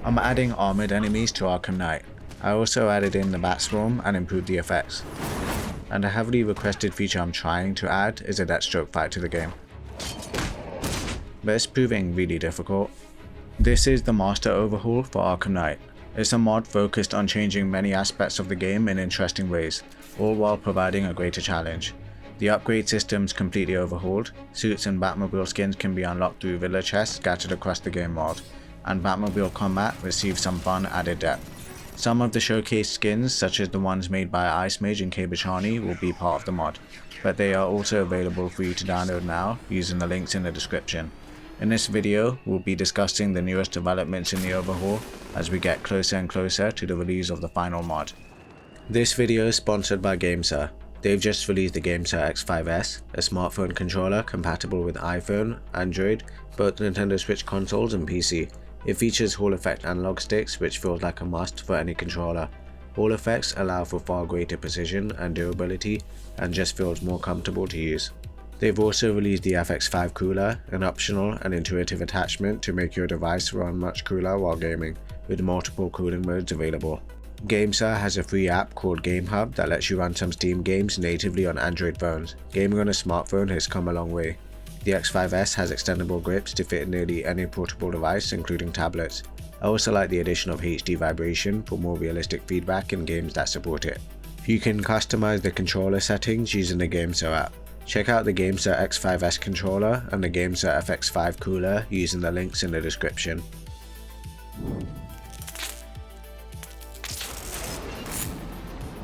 I'm adding armored enemies to Arkham Knight. I also added in the Batswarm and improved the effects. And a heavily requested feature I'm trying to add is a Deathstroke fight to the game. But it's proving really difficult. This is the Master Overhaul for Arkham Knight. It's a mod focused on changing many aspects of the game in interesting ways, all while providing a greater challenge. The upgrade system's completely overhauled, suits and Batmobile skins can be unlocked through Riddler chests scattered across the game mod, and Batmobile combat receives some fun added depth. Some of the showcase skins, such as the ones made by Icemage and Kbachani, will be part of the mod, but they are also available for you to download now using the links in the description. In this video, we'll be discussing the newest developments in the overhaul as we get closer and closer to the release of the final mod. This video is sponsored by GameSir. They've just released the GameSir X5S, a smartphone controller compatible with iPhone, Android, both Nintendo Switch consoles and PC. It features Hall effect analog sticks, which feels like a must for any controller. Hall effects allow for far greater precision and durability, and just feels more comfortable to use. They've also released the FX5 cooler, an optional and intuitive attachment to make your device run much cooler while gaming, with multiple cooling modes available. GameSir has a free app called Game Hub that lets you run some Steam games natively on Android phones. Gaming on a smartphone has come a long way. The X5S has extendable grips to fit nearly any portable device, including tablets. I also like the addition of HD vibration for more realistic feedback in games that support it. You can customize the controller settings using the GameSir app. Check out the GameSir X5S controller and the GameSir FX5 cooler using the links in the description.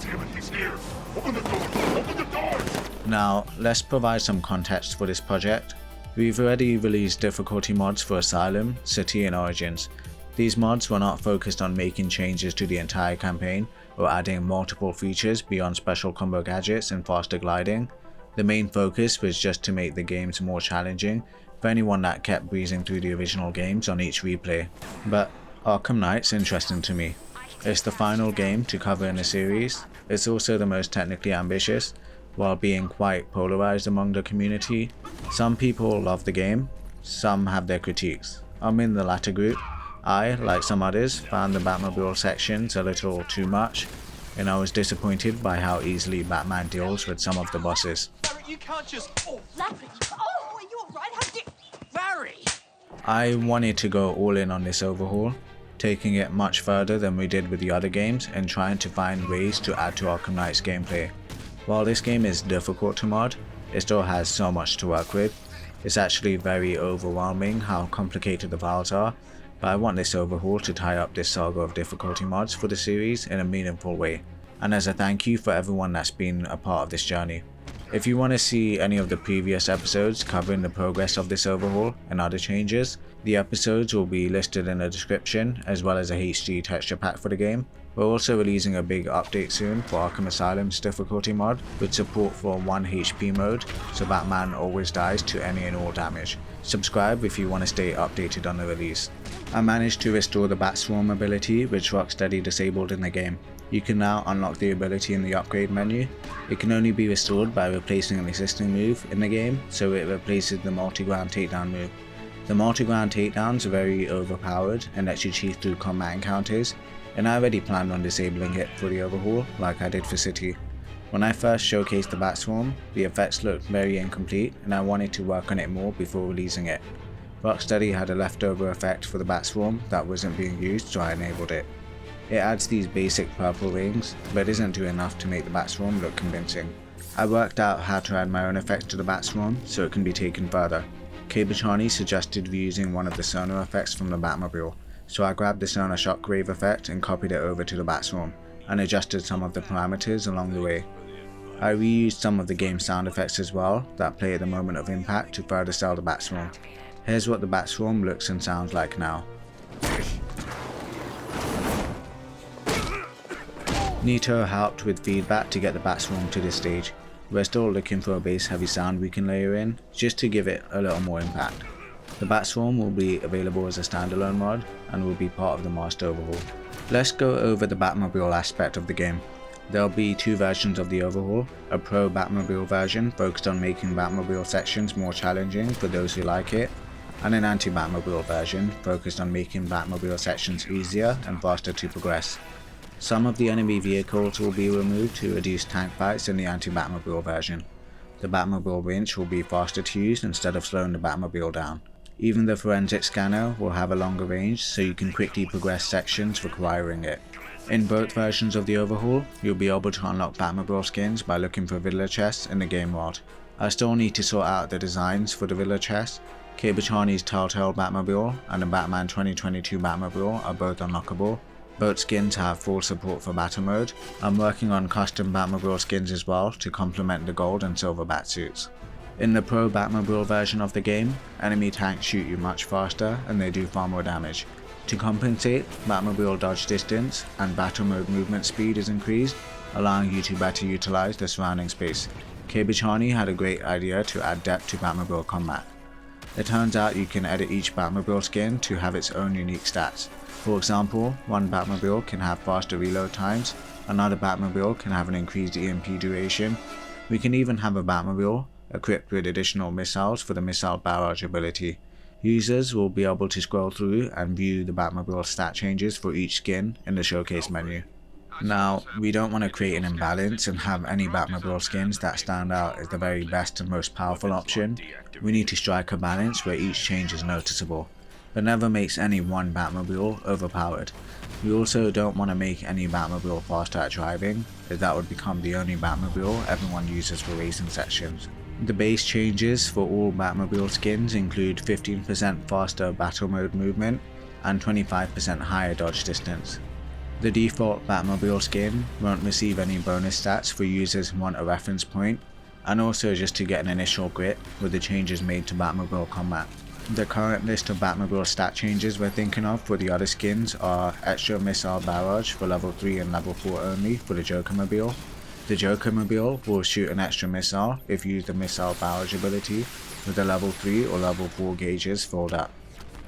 Damn it, he's here! Open the door! Open the door! Now, let's provide some context for this project. We've already released difficulty mods for Asylum, City and Origins. These mods were not focused on making changes to the entire campaign or adding multiple features beyond special combo gadgets and faster gliding. The main focus was just to make the games more challenging for anyone that kept breezing through the original games on each replay. But Arkham Knight's interesting to me. It's the final game to cover in the series. It's also the most technically ambitious, while being quite polarized among the community. Some people love the game, some have their critiques. I'm in the latter group. I, like some others, found the Batmobile sections a little too much, and I was disappointed by how easily Batman deals with some of the bosses. Barry, you can't just... Oh, Larry! Oh, are you alright? How did... Barry! I wanted to go all in on this overhaul, taking it much further than we did with the other games and trying to find ways to add to Arkham Knight's gameplay. While this game is difficult to mod, it still has so much to work with. It's actually very overwhelming how complicated the files are, but I want this overhaul to tie up this saga of difficulty mods for the series in a meaningful way, and as a thank you for everyone that's been a part of this journey. If you want to see any of the previous episodes covering the progress of this overhaul and other changes, the episodes will be listed in the description, as well as a HD texture pack for the game. We're also releasing a big update soon for Arkham Asylum's difficulty mod with support for 1 HP mode, so Batman always dies to any and all damage. Subscribe if you want to stay updated on the release. I managed to restore the Batswarm ability, which Rocksteady disabled in the game. You can now unlock the ability in the upgrade menu. It can only be restored by replacing an existing move in the game, so it replaces the multi-ground takedown move. The multi-ground takedowns are very overpowered and lets you cheat through combat encounters, and I already planned on disabling it for the overhaul like I did for City. When I first showcased the Batswarm, the effects looked very incomplete and I wanted to work on it more before releasing it. Rocksteady had a leftover effect for the Batswarm that wasn't being used, so I enabled it. It adds these basic purple rings, but isn't doing enough to make the Batswarm look convincing. I worked out how to add my own effects to the Batswarm so it can be taken further. Kbachani suggested reusing one of the sonar effects from the Batmobile, so I grabbed the sonar shockwave effect and copied it over to the Batswarm, and adjusted some of the parameters along the way. I reused some of the game sound effects as well that play at the moment of impact to further sell the Batswarm. Here's what the Batswarm looks and sounds like now. Neato helped with feedback to get the Batswarm to this stage. We're still looking for a bass heavy sound we can layer in, just to give it a little more impact. The Batswarm will be available as a standalone mod, and will be part of the Master Overhaul. Let's go over the Batmobile aspect of the game. There'll be 2 versions of the overhaul, a pro Batmobile version focused on making Batmobile sections more challenging for those who like it, and an anti-Batmobile version focused on making Batmobile sections easier and faster to progress. Some of the enemy vehicles will be removed to reduce tank fights in the anti-Batmobile version. The Batmobile winch will be faster to use instead of slowing the Batmobile down. Even the forensic scanner will have a longer range so you can quickly progress sections requiring it. In both versions of the Overhaul, you'll be able to unlock Batmobile skins by looking for Riddler chests in the game world. I still need to sort out the designs for the Riddler chest. Kbachani's Telltale Batmobile and the Batman 2022 Batmobile are both unlockable. Both skins have full support for battle mode. I'm working on custom Batmobile skins as well to complement the gold and silver Batsuits. In the Pro Batmobile version of the game, enemy tanks shoot you much faster and they do far more damage. To compensate, Batmobile dodge distance and battle mode movement speed is increased, allowing you to better utilize the surrounding space. Kbachani had a great idea to add depth to Batmobile combat. It turns out you can edit each Batmobile skin to have its own unique stats. For example, one Batmobile can have faster reload times, another Batmobile can have an increased EMP duration. We can even have a Batmobile equipped with additional missiles for the missile barrage ability. Users will be able to scroll through and view the Batmobile stat changes for each skin in the showcase menu. Now, we don't want to create an imbalance and have any Batmobile skins that stand out as the very best and most powerful option. We need to strike a balance where each change is noticeable, but never makes any one Batmobile overpowered. We also don't want to make any Batmobile faster at driving, as that would become the only Batmobile everyone uses for racing sections. The base changes for all Batmobile skins include 15% faster battle mode movement and 25% higher dodge distance. The default Batmobile skin won't receive any bonus stats for users who want a reference point, and also just to get an initial grip with the changes made to Batmobile combat. The current list of Batmobile stat changes we're thinking of for the other skins are extra missile barrage for level 3 and level 4 only for the Jokermobile. The Jokermobile will shoot an extra missile if you use the missile barrage ability with the level 3 or level 4 gauges filled up.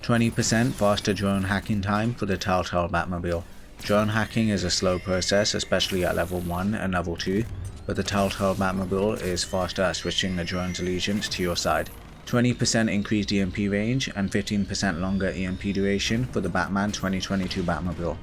20% faster drone hacking time for the Telltale Batmobile. Drone hacking is a slow process, especially at level 1 and level 2, but the Telltale Batmobile is faster at switching the drone's allegiance to your side. 20% increased EMP range and 15% longer EMP duration for the Batman 2022 Batmobile.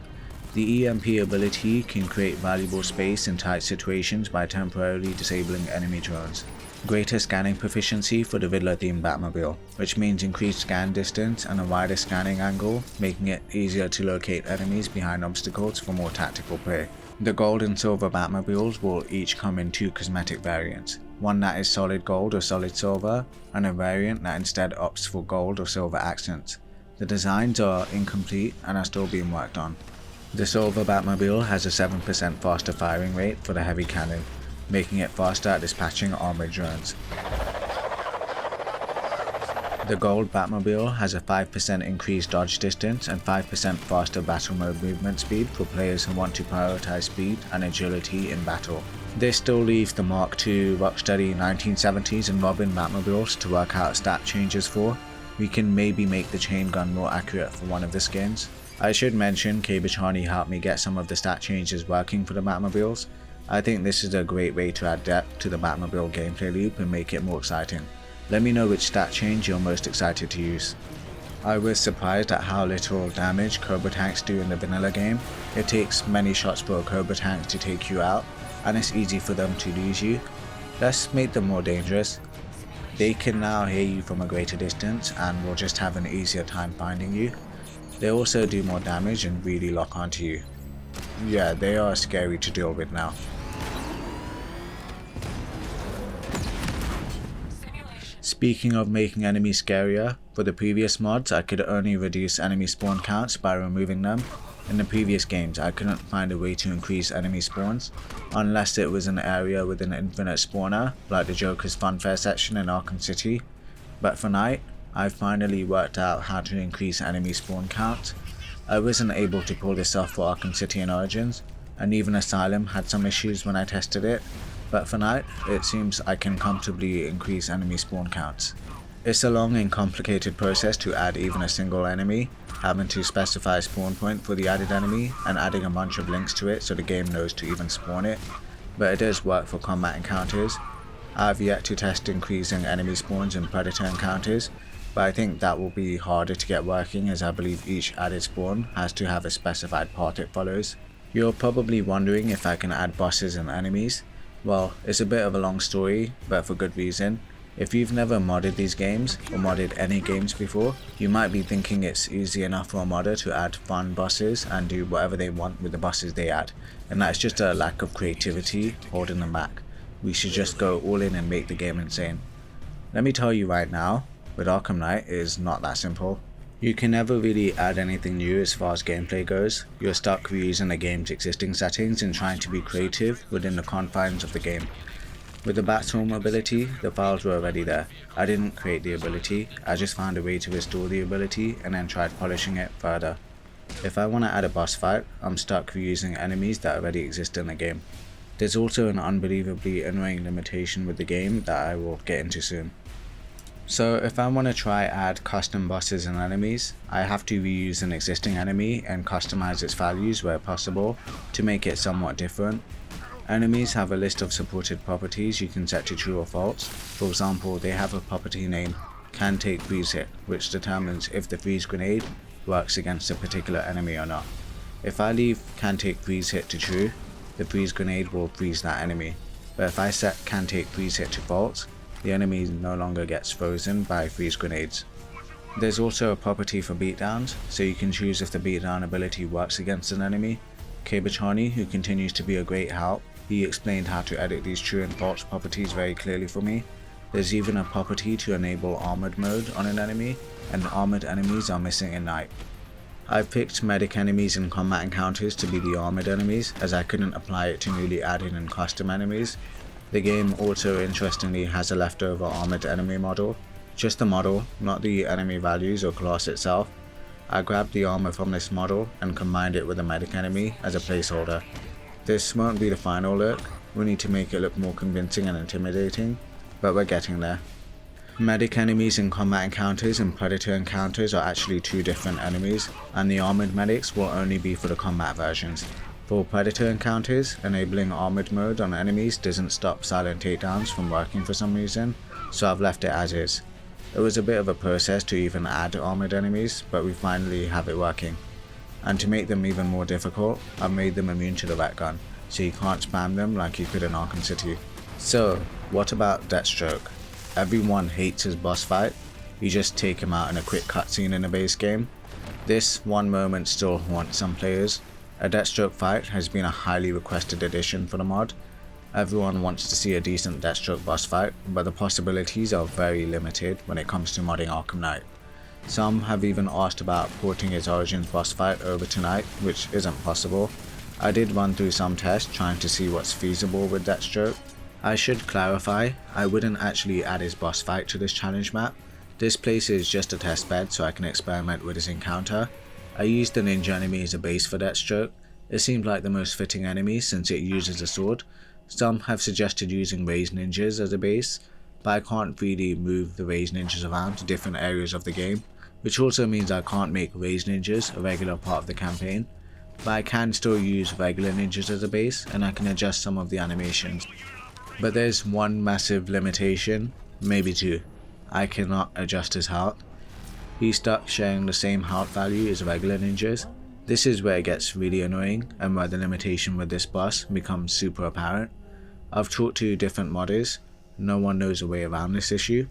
The EMP ability can create valuable space in tight situations by temporarily disabling enemy drones. Greater scanning proficiency for the Riddler themed Batmobile, which means increased scan distance and a wider scanning angle, making it easier to locate enemies behind obstacles for more tactical play. The gold and silver Batmobiles will each come in 2 cosmetic variants, one that is solid gold or solid silver, and a variant that instead opts for gold or silver accents. The designs are incomplete and are still being worked on. The silver Batmobile has a 7% faster firing rate for the heavy cannon, making it faster at dispatching armored drones. The gold Batmobile has a 5% increased dodge distance and 5% faster battle mode movement speed for players who want to prioritize speed and agility in battle. This still leaves the Mark II Rocksteady 1970s and Robin Batmobiles to work out stat changes for. We can maybe make the chain gun more accurate for one of the skins. I should mention Kbachani helped me get some of the stat changes working for the Batmobiles. I think this is a great way to add depth to the Batmobile gameplay loop and make it more exciting. Let me know which stat change you're most excited to use. I was surprised at how little damage Cobra tanks do in the vanilla game. It takes many shots for a Cobra tank to take you out, and it's easy for them to lose you. Let's make them more dangerous. They can now hear you from a greater distance and will just have an easier time finding you. They also do more damage and really lock onto you. Yeah, they are scary to deal with now. Speaking of making enemies scarier, for the previous mods I could only reduce enemy spawn counts by removing them. In the previous games I couldn't find a way to increase enemy spawns, unless it was an area with an infinite spawner, like the Joker's Funfair section in Arkham City. But for Night, I finally worked out how to increase enemy spawn count. I wasn't able to pull this off for Arkham City and Origins, and even Asylum had some issues when I tested it, but for Night, it seems I can comfortably increase enemy spawn counts. It's a long and complicated process to add even a single enemy, having to specify a spawn point for the added enemy and adding a bunch of links to it so the game knows to even spawn it, but it does work for combat encounters. I have yet to test increasing enemy spawns in Predator encounters, but I think that will be harder to get working as I believe each added spawn has to have a specified path it follows. You're probably wondering if I can add bosses and enemies. Well, it's a bit of a long story, but for good reason. If you've never modded these games, or modded any games before, you might be thinking it's easy enough for a modder to add fun bosses and do whatever they want with the bosses they add, and that's just a lack of creativity holding them back. We should just go all in and make the game insane. Let me tell you right now, with Arkham Knight it is not that simple. You can never really add anything new as far as gameplay goes. You're stuck reusing the game's existing settings and trying to be creative within the confines of the game. With the Batmobile ability, the files were already there. I didn't create the ability, I just found a way to restore the ability and then tried polishing it further. If I want to add a boss fight, I'm stuck reusing enemies that already exist in the game. There's also an unbelievably annoying limitation with the game that I will get into soon. So if I want to try add custom bosses and enemies, I have to reuse an existing enemy and customize its values where possible to make it somewhat different. Enemies have a list of supported properties you can set to true or false. For example, they have a property named can take freeze hit, which determines if the freeze grenade works against a particular enemy or not. If I leave can take freeze hit to true, the freeze grenade will freeze that enemy. But if I set can take freeze hit to false, the enemy no longer gets frozen by freeze grenades. There's also a property for beatdowns, so you can choose if the beatdown ability works against an enemy. Kbachani, who continues to be a great help, he explained how to edit these true and false properties very clearly for me. There's even a property to enable armored mode on an enemy, and armored enemies are missing in Night. I've picked medic enemies and combat encounters to be the armored enemies, as I couldn't apply it to newly added and custom enemies. The game also interestingly has a leftover armored enemy model, just the model, not the enemy values or class itself. I grabbed the armor from this model and combined it with a medic enemy as a placeholder. This won't be the final look, we need to make it look more convincing and intimidating, but we're getting there. Medic enemies in combat encounters and predator encounters are actually two different enemies, and the armored medics will only be for the combat versions. For predator encounters, enabling armored mode on enemies doesn't stop silent takedowns from working for some reason, so I've left it as is. It was a bit of a process to even add armored enemies, but we finally have it working. And to make them even more difficult, I've made them immune to the rat gun, so you can't spam them like you could in Arkham City. So, what about Deathstroke? Everyone hates his boss fight, you just take him out in a quick cutscene in a base game. This one moment still haunts some players. A Deathstroke fight has been a highly requested addition for the mod. Everyone wants to see a decent Deathstroke boss fight, but the possibilities are very limited when it comes to modding Arkham Knight. Some have even asked about porting his Origins boss fight over to Night, which isn't possible. I did run through some tests trying to see what's feasible with Deathstroke. I should clarify, I wouldn't actually add his boss fight to this challenge map. This place is just a test bed so I can experiment with his encounter. I used the ninja enemy as a base for Deathstroke. It seemed like the most fitting enemy since it uses a sword. Some have suggested using raised ninjas as a base, but I can't really move the raised ninjas around to different areas of the game, which also means I can't make raised ninjas a regular part of the campaign, but I can still use regular ninjas as a base and I can adjust some of the animations. But there's one massive limitation, maybe two. I cannot adjust his health. He's stuck sharing the same health value as regular ninjas. This is where it gets really annoying and where the limitation with this boss becomes super apparent. I've talked to different modders, no one knows a way around this issue.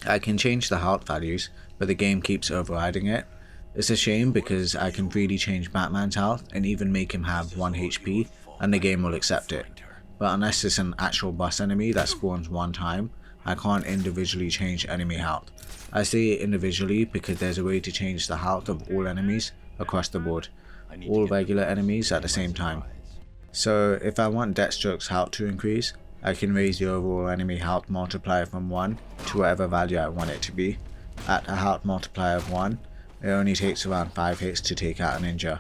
I can change the health values, but the game keeps overriding it. It's a shame because I can freely change Batman's health and even make him have 1 HP and the game will accept it. But unless it's an actual boss enemy that spawns one time, I can't individually change enemy health. I say it individually because there's a way to change the health of all enemies across the board, all regular enemies at the same time. So if I want Deathstroke's health to increase, I can raise the overall enemy health multiplier from 1 to whatever value I want it to be. At a health multiplier of 1, it only takes around 5 hits to take out a ninja.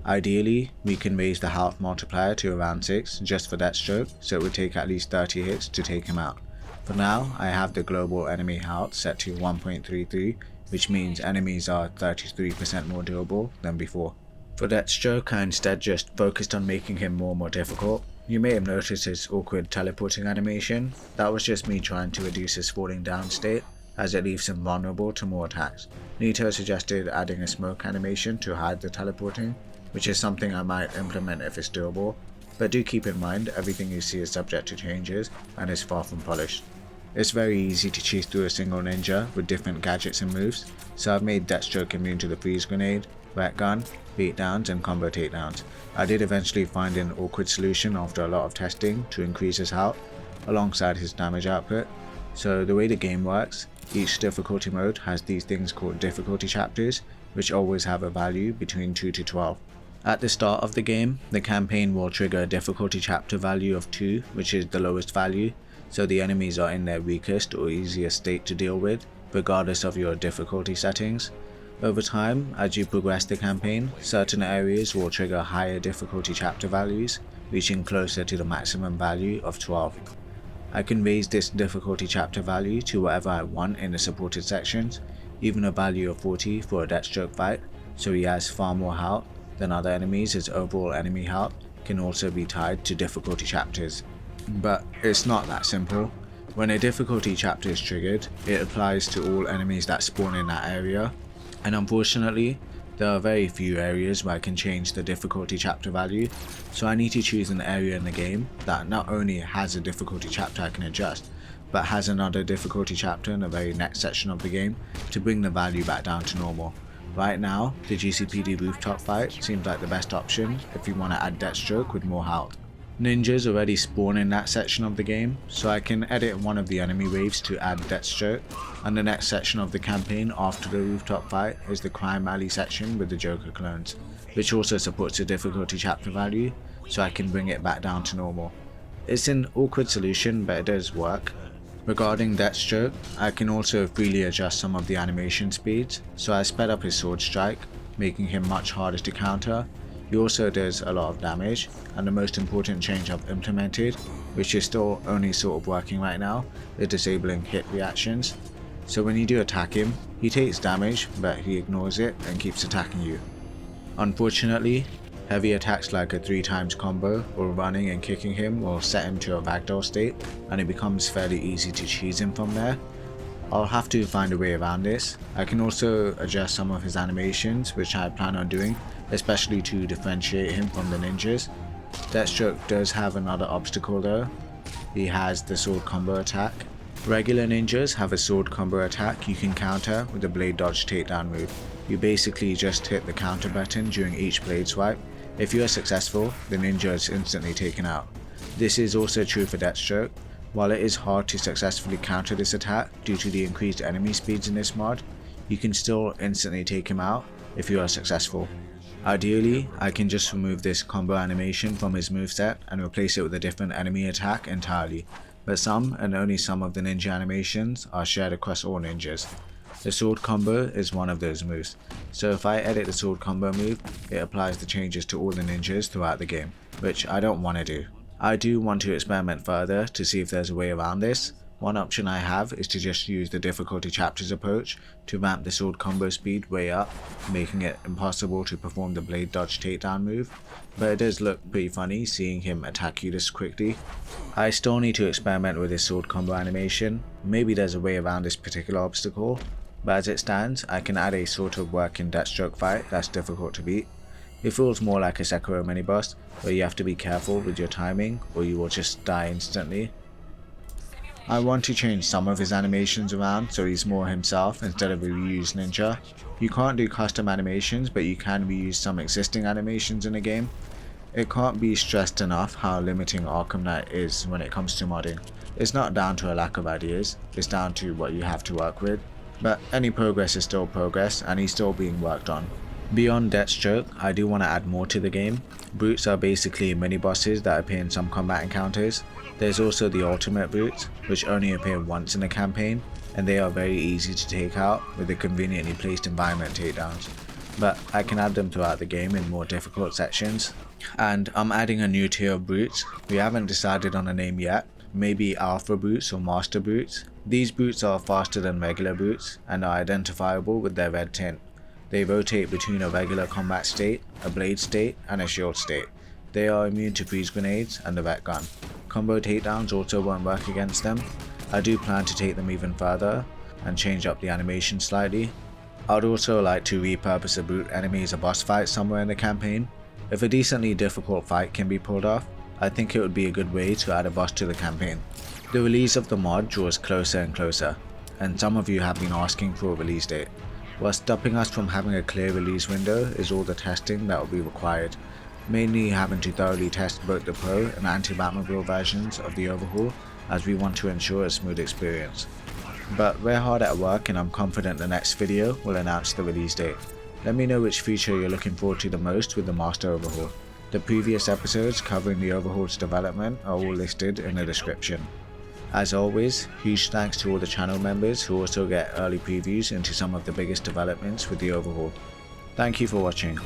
Ideally, we can raise the health multiplier to around 6 just for Deathstroke, so it would take at least 30 hits to take him out. For now, I have the global enemy health set to 1.33, which means enemies are 33% more durable than before. For Deathstroke, I instead just focused on making him more difficult. You may have noticed his awkward teleporting animation. That was just me trying to reduce his falling down state, as it leaves him vulnerable to more attacks. Neato suggested adding a smoke animation to hide the teleporting, which is something I might implement if it's doable, but do keep in mind everything you see is subject to changes and is far from polished. It's very easy to cheese through a single ninja with different gadgets and moves, so I've made Deathstroke immune to the freeze grenade, wet gun, beatdowns and combo takedowns. I did eventually find an awkward solution after a lot of testing to increase his health alongside his damage output. So the way the game works, each difficulty mode has these things called difficulty chapters, which always have a value between 2 to 12. At the start of the game, the campaign will trigger a difficulty chapter value of 2, which is the lowest value, so the enemies are in their weakest or easiest state to deal with, regardless of your difficulty settings. Over time, as you progress the campaign, certain areas will trigger higher difficulty chapter values, reaching closer to the maximum value of 12. I can raise this difficulty chapter value to whatever I want in the supported sections, even a value of 40 for a Deathstroke fight, so he has far more health than other enemies. His overall enemy health can also be tied to difficulty chapters. But it's not that simple. When a difficulty chapter is triggered, it applies to all enemies that spawn in that area, and unfortunately, there are very few areas where I can change the difficulty chapter value, so I need to choose an area in the game that not only has a difficulty chapter I can adjust, but has another difficulty chapter in the very next section of the game to bring the value back down to normal. Right now, the GCPD rooftop fight seems like the best option if you want to add Deathstroke with more health. Ninjas already spawn in that section of the game, so I can edit one of the enemy waves to add Deathstroke, and the next section of the campaign after the rooftop fight is the crime alley section with the Joker clones, which also supports a difficulty chapter value, so I can bring it back down to normal. It's an awkward solution, but it does work. Regarding Deathstroke, I can also freely adjust some of the animation speeds, so I sped up his sword strike, making him much harder to counter. He also does a lot of damage, and the most important change I've implemented, which is still only sort of working right now, is disabling hit reactions. So when you do attack him, he takes damage, but he ignores it and keeps attacking you. Unfortunately, heavy attacks like a 3x combo or running and kicking him will set him to a ragdoll state, and it becomes fairly easy to cheese him from there. I'll have to find a way around this. I can also adjust some of his animations, which I plan on doing, especially to differentiate him from the ninjas. Deathstroke does have another obstacle though. He has the sword combo attack. Regular ninjas have a sword combo attack you can counter with the blade dodge takedown move. You basically just hit the counter button during each blade swipe. If you are successful, the ninja is instantly taken out. This is also true for Deathstroke. While it is hard to successfully counter this attack due to the increased enemy speeds in this mod, you can still instantly take him out if you are successful. Ideally, I can just remove this combo animation from his moveset and replace it with a different enemy attack entirely, but some and only some of the ninja animations are shared across all ninjas. The sword combo is one of those moves, so if I edit the sword combo move, it applies the changes to all the ninjas throughout the game, which I don't want to do. I do want to experiment further to see if there's a way around this. One option I have is to just use the difficulty chapters approach to ramp the sword combo speed way up, making it impossible to perform the blade dodge takedown move, but it does look pretty funny seeing him attack you this quickly. I still need to experiment with this sword combo animation. Maybe there's a way around this particular obstacle, but as it stands, I can add a sort of working Deathstroke fight that's difficult to beat. It feels more like a Sekiro mini-boss, where you have to be careful with your timing or you will just die instantly. I want to change some of his animations around so he's more himself instead of a reused ninja. You can't do custom animations, but you can reuse some existing animations in the game. It can't be stressed enough how limiting Arkham Knight is when it comes to modding. It's not down to a lack of ideas, it's down to what you have to work with. But any progress is still progress, and he's still being worked on. Beyond Deathstroke, I do want to add more to the game. Brutes are basically mini bosses that appear in some combat encounters. There's also the ultimate brutes, which only appear once in the campaign, and they are very easy to take out with the conveniently placed environment takedowns. But I can add them throughout the game in more difficult sections. And I'm adding a new tier of brutes. We haven't decided on a name yet. Maybe Alpha Brutes or Master Brutes. These brutes are faster than regular brutes and are identifiable with their red tint. They rotate between a regular combat state, a blade state, and a shield state. They are immune to freeze grenades and the wet gun. Combo takedowns also won't work against them. I do plan to take them even further, and change up the animation slightly. I'd also like to repurpose a brute enemy as a boss fight somewhere in the campaign. If a decently difficult fight can be pulled off, I think it would be a good way to add a boss to the campaign. The release of the mod draws closer and closer, and some of you have been asking for a release date. What's stopping us from having a clear release window is all the testing that will be required, mainly having to thoroughly test both the Pro and anti-Batmobile versions of the Overhaul, as we want to ensure a smooth experience. But we're hard at work and I'm confident the next video will announce the release date. Let me know which feature you're looking forward to the most with the Master Overhaul. The previous episodes covering the Overhaul's development are all listed in the description. As always, huge thanks to all the channel members who also get early previews into some of the biggest developments with the Overhaul. Thank you for watching.